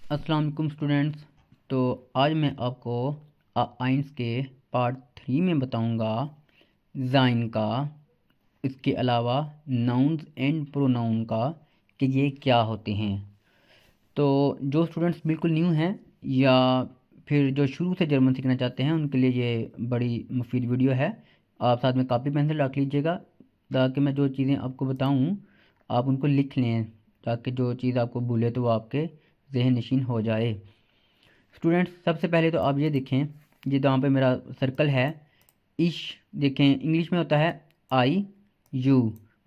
अस्सलाम वालेकुम स्टूडेंट्स। तो आज मैं आपको आइंस के पार्ट 3 में बताऊंगा ज़ाइन का, इसके अलावा नाउन्स एंड प्रोनाउन का कि ये क्या होते हैं। तो जो स्टूडेंट्स बिल्कुल न्यू हैं या फिर जो शुरू से जर्मन सीखना चाहते हैं उनके लिए ये बड़ी मुफीद वीडियो है। आप साथ में कापी पेंसिल रख लीजिएगा ताकि मैं जो चीज़ें आपको बताऊं आप उनको लिख लें, ताकि जो चीज़ आपको भूले तो वो आपके जहन नशीन हो जाए। स्टूडेंट्स सबसे पहले तो आप ये देखें, ये जहाँ पे मेरा सर्कल है इश, देखें इंग्लिश में होता है आई यू,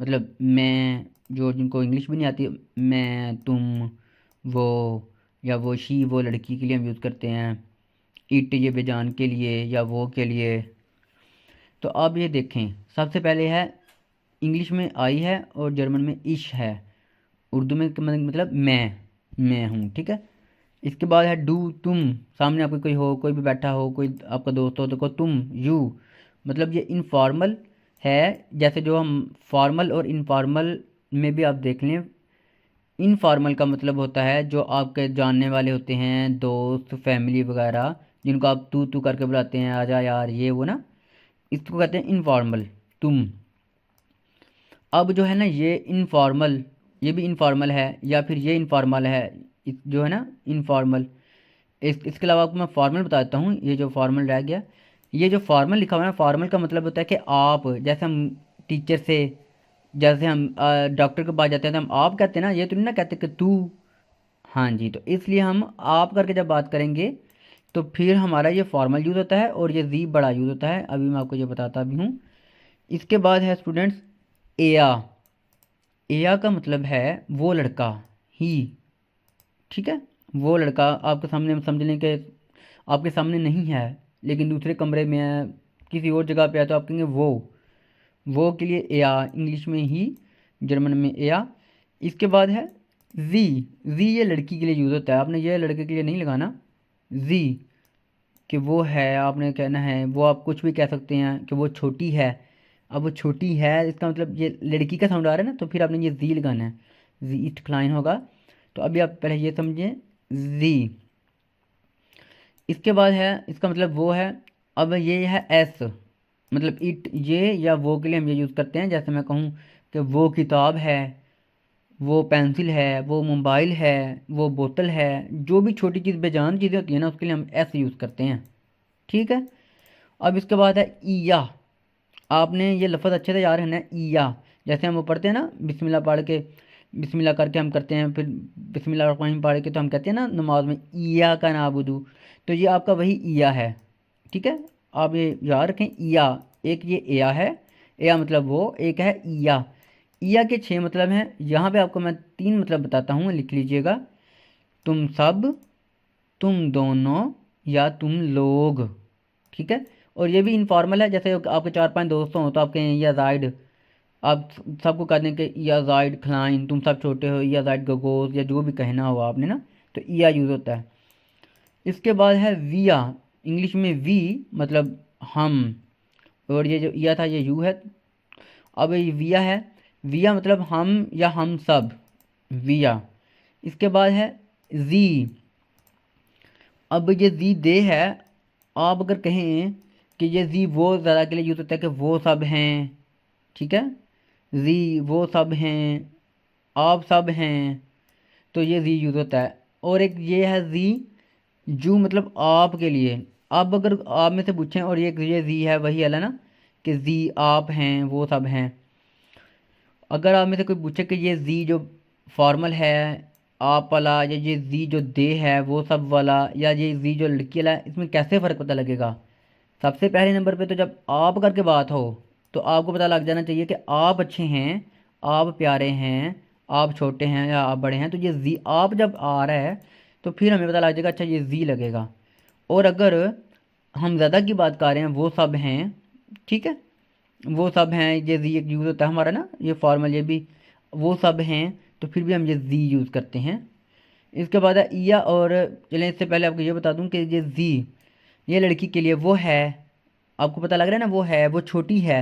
मतलब मैं, जो जिनको इंग्लिश भी नहीं आती, मैं, तुम, वो, या वो शी, वो लड़की के लिए हम यूज़ करते हैं। इट ये बेजान के लिए या वो के लिए। तो आप ये देखें सबसे पहले है इंग्लिश में आई है और जर्मन में इश है। उर्दू में मतलब मैं हूँ, ठीक है। इसके बाद है डू, तुम, सामने आपको कोई हो, कोई भी बैठा हो, कोई आपका दोस्त हो तो को तुम, यू, मतलब ये इनफॉर्मल है। जैसे जो हम फॉर्मल और इनफॉर्मल में भी आप देख लें, इनफॉर्मल का मतलब होता है जो आपके जानने वाले होते हैं, दोस्त, फैमिली वगैरह, जिनको आप तू करके बुलाते हैं, आजा यार ये वो ना, इसको कहते हैं इनफॉर्मल, तुम। अब जो है ना ये इनफॉर्मल, ये भी इनफॉर्मल है, या फिर ये इनफॉर्मल है, जो है ना इनफॉर्मल। इसके अलावा आपको मैं फॉर्मल बता देता हूँ। ये जो फॉर्मल रह गया, ये जो फॉर्मल लिखा हुआ है ना, फॉर्मल का मतलब होता है कि आप, जैसे हम टीचर से, जैसे हम डॉक्टर के पास जाते हैं तो हम आप कहते हैं ना, ये तो नहीं ना कहते कि तू। हाँ जी, तो इसलिए हम आप करके जब बात करेंगे तो फिर हमारा ये फॉर्मल यूज़ होता है और ये जी बड़ा यूज़ होता है। अभी मैं आपको ये बताता भी हूँ। इसके बाद है स्टूडेंट्स एया। एया का मतलब है वो लड़का, ही, ठीक है। वो लड़का आपके सामने, समझ लें कि आपके सामने नहीं है लेकिन दूसरे कमरे में है, किसी और जगह पे है, तो आप कहेंगे वो के लिए एया, इंग्लिश में ही, जर्मन में एया। इसके बाद है जी। जी ये लड़की के लिए यूज़ होता है, आपने ये लड़के के लिए नहीं लगाना। जी कि वो है, आपने कहना है, वो आप कुछ भी कह सकते हैं कि वो छोटी है। अब वो छोटी है इसका मतलब ये लड़की का साउंड आ रहा है ना, तो फिर आपने ये जी लगाना है, जी इट क्लाइन होगा। तो अभी आप पहले ये समझें, जी। इसके बाद है इसका मतलब वो है। अब ये है एस, मतलब इट, ये या वो के लिए हम ये यूज़ करते हैं। जैसे मैं कहूँ कि वो किताब है, वो पेंसिल है, वो मोबाइल है, वो बोतल है, जो भी छोटी चीज़ बेजान चीज़ें होती हैं ना उसके लिए हम एस यूज़ करते हैं, ठीक है। अब इसके बाद है ईया। आपने ये लफ्ज़ अच्छे से याद रखना है, ईया। जैसे हम वो पढ़ते हैं ना बिस्मिल्लाह पढ़ के, बिस्मिल्लाह करके हम करते हैं, फिर बिस्मिल्लाह रहमान पढ़ के तो हम कहते हैं ना नमाज में, ईया का नाबुदू। तो ये आपका वही ईया है, ठीक है। आप ये याद रखें, ईया। एक ये एया है, एया मतलब वो, एक है ईया। ईया के 6 मतलब हैं। यहाँ पे आपको मैं 3 मतलब बताता हूँ, लिख लीजिएगा। तुम सब, तुम दोनों, या तुम लोग, ठीक है। और ये भी इनफॉर्मल है। जैसे आपके 4-5 दोस्त हों तो आप कहें या जाइड, आप सबको कह दें कि या जाइड खलाइन, तुम सब छोटे हो, या जाइड गगोस, या जो भी कहना हो आपने ना, तो या यूज़ होता है। इसके बाद है विया। इंग्लिश में वी मतलब हम, और ये जो या था ये यू है। अब ये विया है, विया मतलब हम या हम सब, विया। इसके बाद है जी। अब ये जी दे है, आप अगर कहें कि ये जी वो ज़्यादा के लिए यूज़ होता है कि वो सब हैं, ठीक है। जी वो सब हैं, आप सब हैं, तो ये जी यूज़ होता है। और एक ये है जी जू, मतलब आप के लिए। अब अगर आप में से पूछें और ये जी है वही है ना, कि जी आप हैं, वो सब हैं। अगर आप में से कोई पूछे कि ये जी जो फॉर्मल है आप वाला, या ये जी जो दे है वो सब वाला, या ये जी जो लड़की वाला है, इसमें कैसे फ़र्क पता लगेगा। सबसे पहले नंबर पे तो जब आप करके बात हो तो आपको पता लग जाना चाहिए कि आप अच्छे हैं, आप प्यारे हैं, आप छोटे हैं या आप बड़े हैं। तो ये जी आप जब आ रहा है तो फिर हमें पता लग जाएगा, अच्छा ये जी लगेगा। और अगर हम ज़्यादा की बात कर रहे हैं, वो सब हैं, ठीक है, वो सब हैं, ये जी एक यूज़ होता है हमारा ना, ये फॉर्मल, ये भी वो सब हैं, तो फिर भी हम ये जी यूज़ करते हैं। इसके बाद है ईया। और चलें इससे पहले आपको ये बता दूं कि ये जी ये लड़की के लिए वो है, आपको पता लग रहा है ना, वो है, वो छोटी है।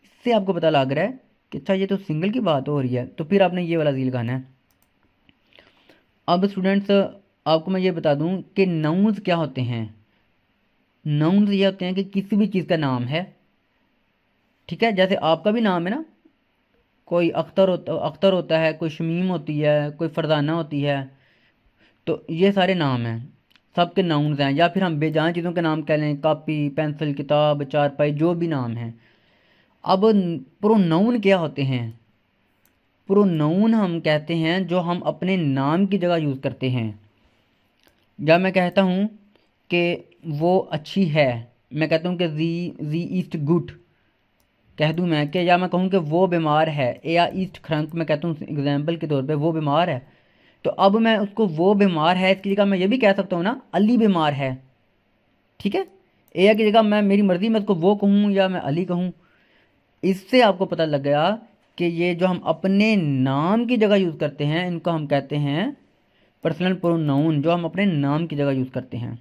इससे आपको पता लग रहा है कि अच्छा ये तो सिंगल की बात हो रही है, तो फिर आपने ये वाला जी लगाना है। अब स्टूडेंट्स आपको मैं ये बता दूं कि नाउन्स क्या होते हैं। नाउन्स ये होते हैं कि किसी भी चीज़ का नाम है, ठीक है। जैसे आपका भी नाम है ना, कोई अख्तर होता है, कोई शमीम होती है, कोई फरजाना होती है, तो ये सारे नाम हैं, सबके नाउन्स हैं। या फिर हम बेजान चीज़ों के नाम कह लें, कॉपी, पेंसिल, किताब, चारपाई, जो भी नाम हैं। अब प्रोनाउन क्या होते हैं? प्रोनाउन हम कहते हैं जो हम अपने नाम की जगह यूज़ करते हैं। जब मैं कहता हूँ कि वो अच्छी है, मैं कहता हूँ कि जी ईस्ट गुड कह दूँ मैं, कि या मैं कहूँ कि वो बीमार है, या ईस्ट क्रंक मैं कहता हूँ एग्जाम्पल के तौर पे, वो बीमार है। तो अब मैं उसको वो बीमार है इसकी जगह मैं ये भी कह सकता हूँ ना, अली बीमार है, ठीक है। ए की जगह मैं, मेरी मर्ज़ी मैं उसको वो कहूँ या मैं अली कहूँ। इससे आपको पता लग गया कि ये जो हम अपने नाम की जगह यूज़ करते हैं इनको हम कहते हैं पर्सनल प्रोनाउन, जो हम अपने नाम की जगह यूज़ करते हैं।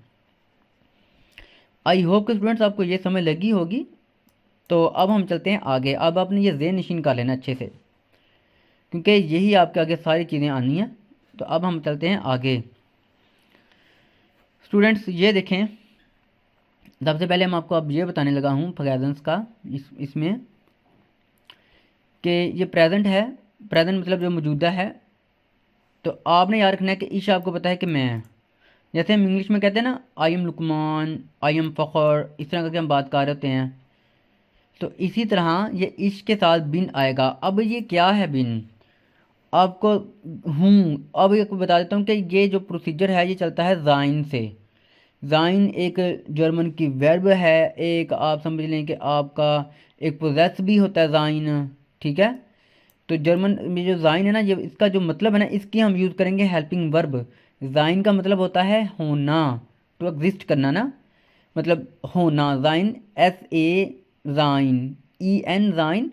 आई होप कि स्टूडेंट्स आपको ये समझ लगी होगी। तो अब हम चलते हैं आगे। अब आपने ये ज़हन नशीन कर लेना अच्छे से, क्योंकि यही आपके आगे सारी चीज़ें आनी हैं। तो अब हम चलते हैं आगे। स्टूडेंट्स ये देखें, सबसे पहले हम आपको अब ये बताने लगा हूँ फ्रेजेंस का, इसमें कि ये प्रेजेंट है। प्रेजेंट मतलब जो मौजूदा है। तो आपने याद रखना है कि ईश आपको पता है कि मैं, जैसे हम इंग्लिश में कहते हैं ना, I am Luqman, I am Fakhr, इस तरह करके हम बात कर रहे होते हैं। तो इसी तरह ये इश के साथ बिन आएगा। अब ये क्या है बिन? आपको हूँ, अब एक बता देता हूँ कि ये जो प्रोसीजर है ये चलता है ज़ाइन से। ज़ाइन एक जर्मन की वर्ब है, एक आप समझ लें कि आपका एक पोजेस भी होता है ज़ाइन, ठीक है। तो जर्मन में जो ज़ाइन है ना, ये इसका जो मतलब है ना, इसकी हम यूज़ करेंगे हेल्पिंग वर्ब। ज़ाइन का मतलब होता है होना, टू एग्जिस्ट करना ना, मतलब होना। ज़ाइन ज़ाइन ज़ाइन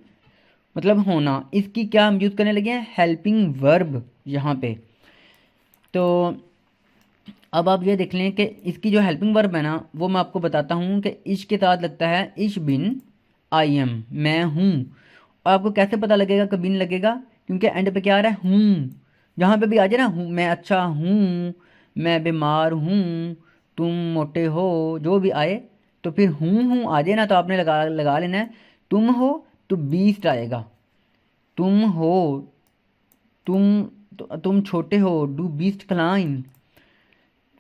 मतलब होना। इसकी क्या हम यूज़ करने लगे हैं? हेल्पिंग वर्ब यहाँ पे। तो अब आप ये देख लें कि इसकी जो हेल्पिंग वर्ब है ना, वो मैं आपको बताता हूँ कि इश के साथ लगता है इश बिन आई एम, मैं हूँ। और आपको कैसे पता लगेगा कि बिन लगेगा? क्योंकि एंड पे क्या आ रहा है? हूँ। जहाँ पे भी आ जाए ना, हूँ, मैं अच्छा हूँ, मैं बीमार हूँ, तुम मोटे हो, जो भी आए, तो फिर हूँ आ जाए ना, तो आपने लगा लगा लेना है। तुम हो तो बीस्ट आएगा। तुम हो, तुम तुम छोटे हो, डू बीस्ट क्लाइन,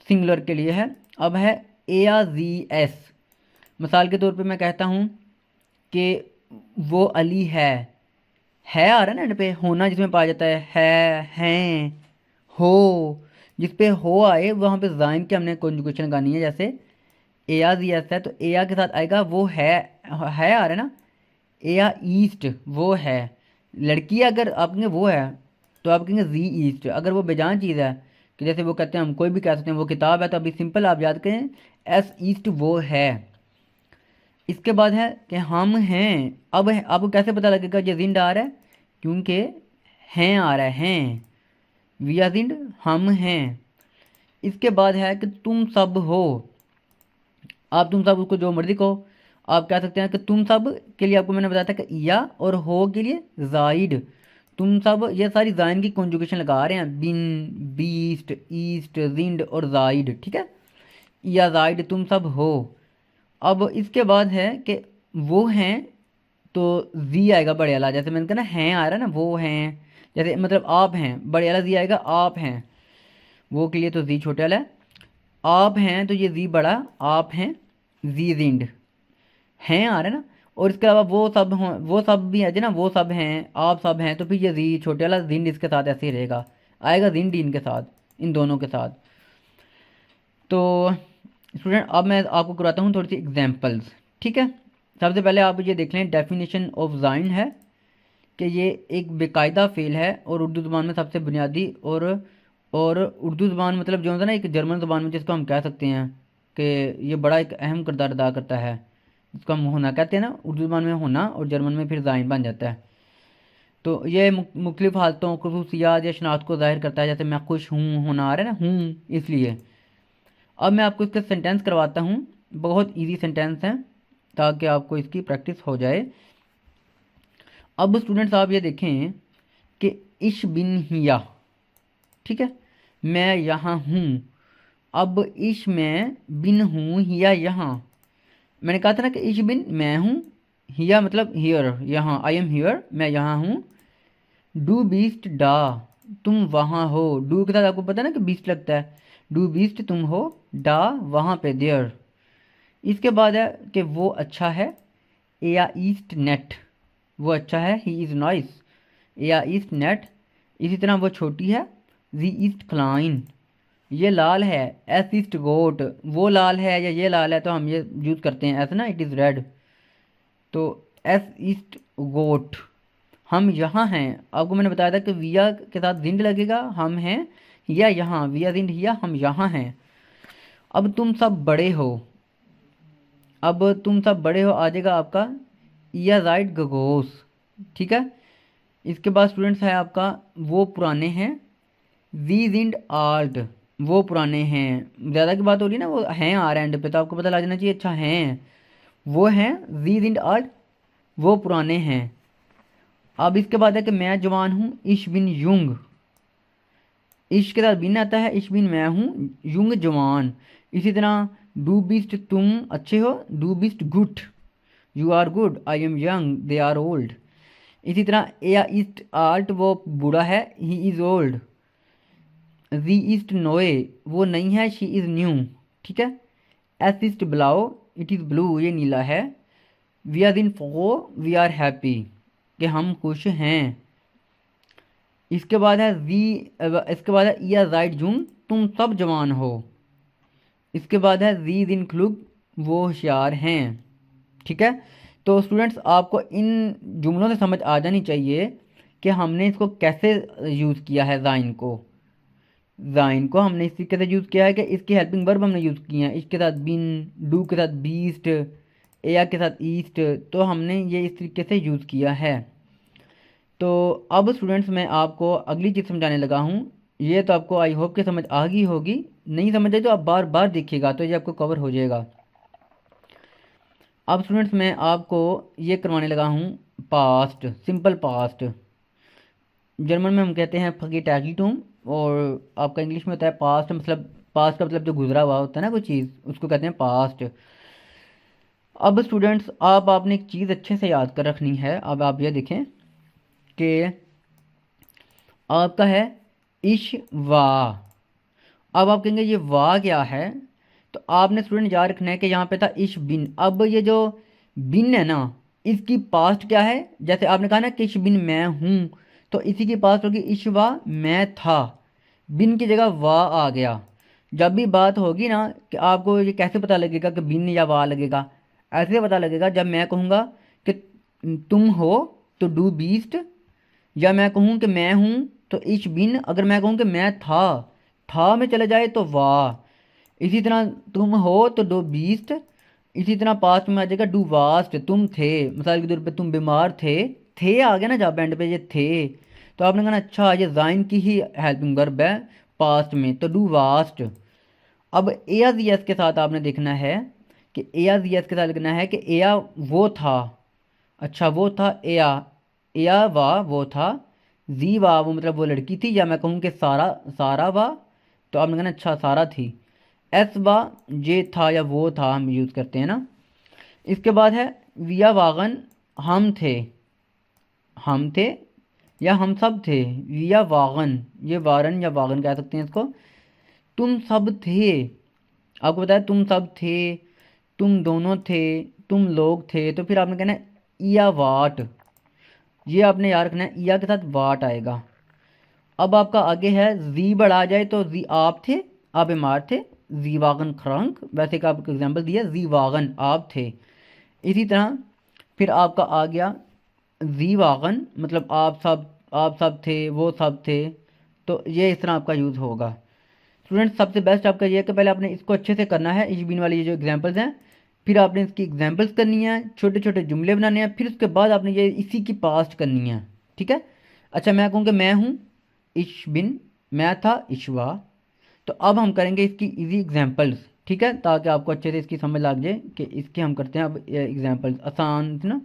सिंगुलर के लिए है। अब है ए या जी एस। मिसाल के तौर पे मैं कहता हूँ कि वो अली है आ रहा है ना एंड पे, होना जिसमें पाया जाता है, हैं, हो। जिस पे हो आए वहाँ पे ज़ाइन की हमने कॉन्जुगेशन लगानी है। जैसे एया जी एस है तो एया के साथ आएगा वो है आ रहा है ना, एया ईस्ट, वो है। लड़की अगर आप कहेंगे वो है, तो आप कहेंगे जी ईस्ट। अगर वो बेजान चीज़ है, कि जैसे वो कहते हैं, हम कोई भी कह सकते हैं वो किताब है, तो अभी सिंपल आप याद करें एस ईस्ट, वो है। इसके बाद है कि हम हैं। अब आपको कैसे पता लगेगा ये जिंड आ रहा है? क्योंकि हैं आ रहा है, हैं, वी आर जिंड, हम हैं। इसके बाद है कि तुम सब हो। आप तुम सब उसको जो मर्जी कहो, आप कह सकते हैं कि तुम सब के लिए आपको मैंने बताया था कि या, और हो के लिए जाइड। तुम सब, ये सारी जाइन की कॉन्जुगेशन लगा रहे हैं, बिन, बीस्ट, ईस्ट, जिंड और जाइड, ठीक है। या जाइड, तुम सब हो। अब इसके बाद है कि वो हैं, तो जी आएगा बड़े वाला। जैसे मैंने कहा ना, हैं आ रहा है ना, वो हैं, जैसे मतलब आप हैं, बड़े वाला जी आएगा, आप हैं। वो के लिए तो जी छोटे वाला है। आप हैं तो ये जी बड़ा, आप हैं, जी जिंड, हैं आ रहा है ना। और इसके अलावा वो सब हों, वो सब भी है ना, वो सब हैं, आप सब हैं, तो फिर ये जी छोटे वाला जिंड इसके साथ ऐसे ही रहेगा, आएगा जिंड इनके साथ, इन दोनों के साथ। तो स्टूडेंट अब मैं आपको करवाता हूँ थोड़ी सी एग्जांपल्स, ठीक है। सबसे पहले आप ये देख लें, डेफिनेशन ऑफ ज़ाइन है कि ये एक बेकायदा फ़ेल है, और उर्दू ज़ुबान में सबसे बुनियादी, और उर्दू ज़ुबान मतलब जो होता है ना, एक जर्मन ज़ुबान में जिसको हम कह सकते हैं कि ये बड़ा एक अहम किरदार अदा करता है, जिसको हम होना कहते हैं ना, उर्दू ज़ुबान में होना, और जर्मन में फिर ज़ाइन बन जाता है। तो ये मुख्तलिफ़ हालतों, खसूसियात या शनाख्त को ज़ाहिर करता है। जैसे मैं खुश हूँ, होना आ रहा है ना, हूँ, इसलिए। अब मैं आपको इसका सेंटेंस करवाता हूँ, बहुत इजी सेंटेंस है, ताकि आपको इसकी प्रैक्टिस हो जाए। अब स्टूडेंट्स आप ये देखें कि इश बिन हिया, ठीक है, मैं यहाँ हूँ। अब इश में बिन हूँ, हिया यहाँ। मैंने कहा था ना कि इश बिन मैं हूँ, हिया मतलब हियर यहाँ, आई एम हियर मैं यहाँ हूँ। डू बीस्ट डा, तुम वहाँ हो। डू के साथ आपको पता है ना कि बीस्ट लगता है। डू बीस्ट तुम हो, डा वहाँ पे देयर। इसके बाद है कि वो अच्छा है। एया ईस्ट नेट, वो अच्छा है। He is nice. एया ईस्ट नेट। इसी तरह वो छोटी है। जी ईस्ट क्लाइन, ये लाल है। एस ईस्ट गोट, वो लाल है या ये लाल है तो हम ये यूज़ करते हैं एस ना, इट इज़ रेड। तो एस ईस्ट गोट, हम यहाँ हैं। आपको मैंने बताया था कि विया के साथ जिंड लगेगा, हम हैं या यहाँ, विया जिंड हिया, हम यहाँ हैं। अब तुम सब बड़े हो, अब तुम सब बड़े हो आ जाएगा आपका या राइट गगोस। ठीक है। इसके बाद स्टूडेंट्स है आपका वो पुराने हैं। वीज इंड आर्ट, वो पुराने हैं। ज़्यादा की बात हो रही है ना, वो हैं आ रहा है एंड पे, तो आपको पता लग जाना चाहिए अच्छा हैं, वो हैं। वीज इंड आर्ट, वो पुराने हैं। अब इसके बाद है कि मैं जवान हूँ। इश बिन युंग, इश के साथ बिन आता है, इश बिन मैं हूँ, युंग जवान। इसी तरह डू बिस्ट तुम अच्छे हो, डू बिस्ट गुड, you are good, I am young, they are old. इसी तरह ए ईस्ट आर्ट, वो बूढ़ा है, ही इज़ ओल्ड। जी ईस्ट नोए, वो नहीं है, शी इज़ न्यू। ठीक है। एस ईस्ट ब्लाओ, इट इज़ ब्लू, ये नीला है। वी आर इन फो, वी आर हैप्पी, कि हम खुश हैं। इसके बाद है जी, इसके बाद है या राइट जूम, तुम सब जवान हो। इसके बाद है जी दिन क्लुग, वो होशियार हैं। ठीक है। तो स्टूडेंट्स आपको इन जुमलों से समझ आ जानी चाहिए कि हमने इसको कैसे यूज़ किया है। जाइन को हमने इस तरीके से यूज़ किया है कि इसकी हेल्पिंग वर्ब हमने यूज़ किए हैं, इसके साथ बिन, डू के साथ बीस्ट, एया के साथ ईस्ट। तो हमने ये इस तरीके से यूज़ किया है। तो अब स्टूडेंट्स मैं आपको अगली चीज़ समझाने लगा हूँ। ये तो आपको आई होप कि समझ आ गई होगी। नहीं समझ आई तो आप बार बार देखिएगा तो ये आपको कवर हो जाएगा। अब स्टूडेंट्स मैं आपको ये करवाने लगा हूँ पास्ट, सिंपल पास्ट। जर्मन में हम कहते हैं फगेटागिटुम, और आपका इंग्लिश में होता है पास्ट। मतलब पास्ट का मतलब जो गुजरा हुआ होता है ना कोई चीज़, उसको कहते हैं पास्ट। अब स्टूडेंट्स आपने एक चीज़ अच्छे से याद कर रखनी है। अब आप ये देखें कि आपका है इश वाह। अब आप कहेंगे ये वाह क्या है, तो आपने स्टूडेंट याद रखना है कि यहाँ पे था इश बिन। अब ये जो बिन है ना, इसकी पास्ट क्या है। जैसे आपने कहा ना कि इश बिन मैं हूँ, तो इसी की पास्ट होगी इश वाह, मैं था। बिन की जगह वाह आ गया। जब भी बात होगी ना कि आपको ये कैसे पता लगेगा कि बिन या वाह लगेगा, ऐसे पता लगेगा जब मैं कहूँगा कि तुम हो तो डू बीस्ट, या मैं कहूँ कि मैं हूँ तो इश बिन। अगर मैं कहूँ कि मैं था में चले जाए तो वाह। इसी तरह तुम हो तो डू बीस्ट। इसी तरह पास्ट में आ जाएगा डू वास्ट, तुम थे। मिसाल के तौर पे तुम बीमार थे आ गया ना जब एंड पे ये थे, तो आपने कहा अच्छा ये जाइन की ही हेल्पिंग वर्ब है पास्ट में, तो डू वास्ट। अब एया एस के साथ आपने देखना है कि एया एस के साथ लिखना है कि एया वो था। अच्छा वो था एया, एया वाह वो था। जी वाह वो मतलब वो लड़की थी, या मैं कहूँ कि सारा वाह, तो आपने कहना अच्छा सारा थी। एस वाह ये था या वो था, हम यूज़ करते हैं ना। इसके बाद है विया वागन, हम थे या हम सब थे। विया वागन, ये वारन या वागन कह सकते हैं इसको। तुम सब थे, आपको बताया तुम सब थे, तुम दोनों थे, तुम लोग थे। तो फिर आपने कहना है या वाट, ये आपने याद रखना है, या के साथ वाट आएगा। अब आपका आगे है जी बढ़ा जाए तो जी आप थे, आप बीमार थे। जी वागन खरंक, वैसे का आपको एग्जाम्पल दिया, जी वागन आप थे। इसी तरह फिर आपका आ गया जी वागन, मतलब आप सब थे, वो सब थे। तो ये इस तरह आपका यूज़ होगा। स्टूडेंट सबसे बेस्ट आपका ये है कि पहले आपने इसको अच्छे से करना है, इस बिन वाली ये जो एग्जांपल्स हैं, फिर आपने इसकी एग्जांपल्स करनी है, छोटे छोटे जुमले बनाने हैं, फिर उसके बाद आपने ये इसी की पास्ट करनी है। ठीक है। अच्छा मैं कहूँ कि मैं हूँ इश बिन, मैं था इशवा। तो अब हम करेंगे इसकी इजी एग्जांपल्स। ठीक है, ताकि आपको अच्छे से इसकी समझ लग जाए कि इसके हम करते हैं अब एग्जांपल्स आसान थे ना,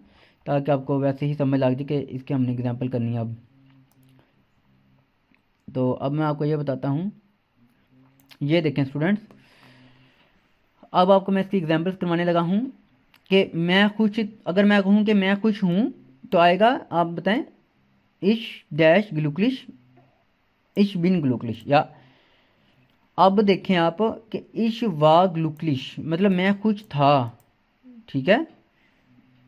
ताकि आपको वैसे ही समझ लग जाए कि इसके हमने एग्जांपल करनी है अब। तो अब मैं आपको ये बताता हूँ। ये देखें स्टूडेंट्स, अब आपको मैं इसकी एग्जांपल्स करवाने लगा हूँ कि मैं खुश, अगर मैं कहूँ कि मैं खुश हूँ तो आएगा, आप बताएं, इश डैश ग्लूकलिश, इश बिन ग्लूकलिश। या अब देखें आप कि इश वा ग्लूकलिश मतलब मैं खुश था, ठीक है।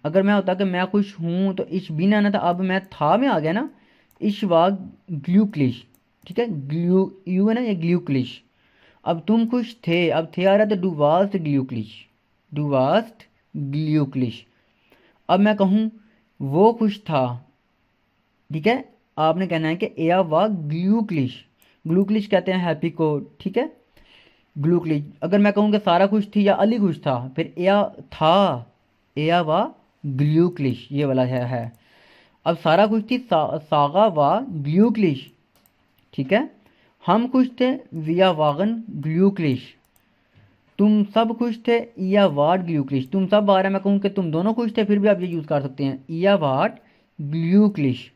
अगर मैं होता कि मैं खुश हूँ तो इश बिन आना था, अब मैं था में आ गया ना, इश वा ग्लूकलिश, ठीक है। ग्लू यू है ना, ये ग्लूकलिश। अब तुम खुश थे, अब थे आ रहा तो डू वास्ट ग्लूकलिश, डू वास्ट ग्लूकलिश। अब मैं कहूँ वो खुश था, ठीक है। आपने कहना है कि एया वा ग्लूकलिश, ग्लूकलिश कहते हैं हैप्पी को, ठीक है, ग्लूकलिश। अगर मैं कहूँ कि सारा खुश थी या अली खुश था, फिर एया था, एया वा ग्लूकलिश, ये वाला है। अब सारा खुश थी, सागा वा ग्लूकलिश, ठीक है। हम खुश थे, विया वागन ग्लूकलिश। तुम सब खुश थे, या वाट ग्लूकलिश। तुम सब आ रहा है, मैं कहूँ कि तुम दोनों खुश थे, फिर भी आप ये यूज़ कर सकते हैं, या वाट ग्लूकलिश।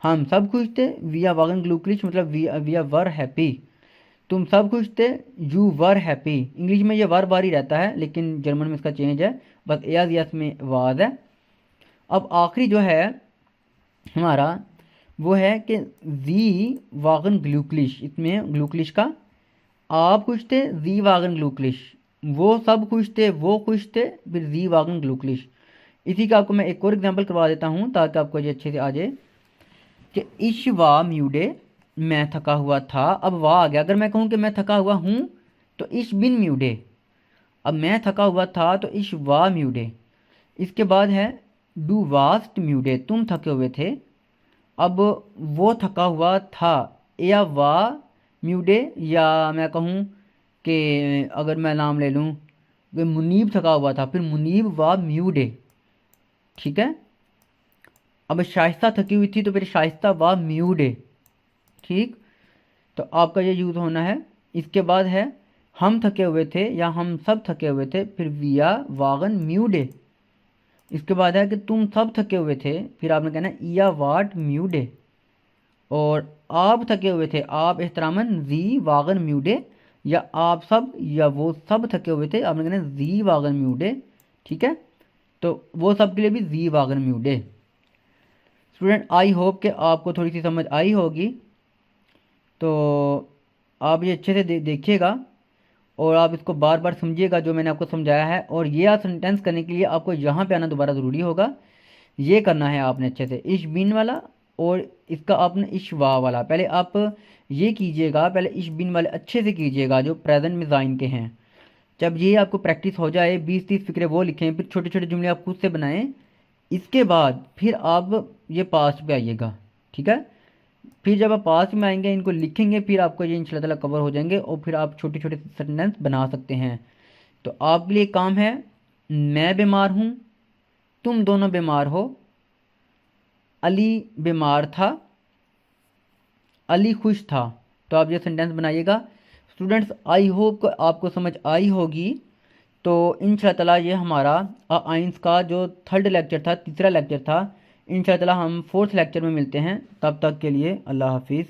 हम सब खुश थे, विया वागन ग्लूकलिश मतलब वी आर वर हैप्पी। तुम सब खुश थे, यू वर हैप्पी। इंग्लिश में ये वर बार ही रहता है, लेकिन जर्मन में इसका चेंज है, बस एज यस में वाज है। अब आखिरी जो है हमारा वो है कि जी वागन ग्लूकलिश। इसमें ग्लूकलिश का आप खुश थे, जी वागन ग्लूकलिश। वो सब खुश थे, वो खुश थे, फिर जी वागन ग्लूकलिश। इसी का आपको मैं एक और एग्जांपल करवा देता हूँ ताकि आपको ये अच्छे से आ जाए कि इश वा म्यूडे, मैं थका हुआ था। अब वाह आ गया, अगर मैं कहूँ कि मैं थका हुआ हूँ तो इश बिन म्यूडे। अब मैं थका हुआ था तो इश वा म्यूडे। इसके बाद है डू वास्ट म्यूडे, तुम थके हुए थे। अब वो थका हुआ था, या वा म्यूडे। या मैं कहूँ कि अगर मैं नाम ले लूँ कि मुनीब थका हुआ था, फिर मुनीब वा म्यूडे, ठीक है। अब शाइस्ता थकी हुई थी तो फिर शाइस्ता वा म्यूडे, ठीक। तो आपका ये यूज़ होना है। इसके बाद है हम थके हुए थे या हम सब थके हुए थे, फिर विया वागन म्यूडे। इसके बाद है कि तुम सब थके हुए थे, फिर आपने कहना है या वाट म्यूडे। और आप थके हुए थे, आप एहतरामन जी वागन म्यूडे। या आप सब या वो सब थके हुए थे, आपने कहना जी वागन म्यूडे, ठीक है। तो वो सब के लिए भी जी वागन म्यूडे। स्टूडेंट आई होप कि आपको थोड़ी सी समझ आई होगी, तो आप ये अच्छे से देखिएगा और आप इसको बार बार समझिएगा जो मैंने आपको समझाया है। और ये आप सेंटेंस करने के लिए आपको यहाँ पे आना दोबारा ज़रूरी होगा। ये करना है आपने अच्छे से, इश बिन वाला और इसका आपने इश वा वाला। पहले आप ये कीजिएगा, पहले इश बिन वाले अच्छे से कीजिएगा जो प्रेजेंट में ज़ाइन के हैं। जब ये आपको प्रैक्टिस हो जाए, 20-30 फिक्रे वो लिखें, फिर छोटे छोटे जुमले आप खुद से बनाएं। इसके बाद फिर आप ये पास्ट पे आइएगा, ठीक है। फिर जब आप पास में आएंगे, इनको लिखेंगे, फिर आपको ये इंशाल्लाह ताला कवर हो जाएंगे और फिर आप छोटे छोटे सेंटेंस बना सकते हैं। तो आपके लिए काम है, मैं बीमार हूँ, तुम दोनों बीमार हो, अली बीमार था, अली खुश था। तो आप ये सेंटेंस बनाइएगा। स्टूडेंट्स आई होप आपको समझ आई होगी। तो इंशाल्लाह ताला ये हमारा आइंस का जो थर्ड लेक्चर था, तीसरा लेक्चर था। इंशाल्लाह ताला हम फोर्थ लेक्चर में मिलते हैं। तब तक के लिए अल्लाह हाफिज़।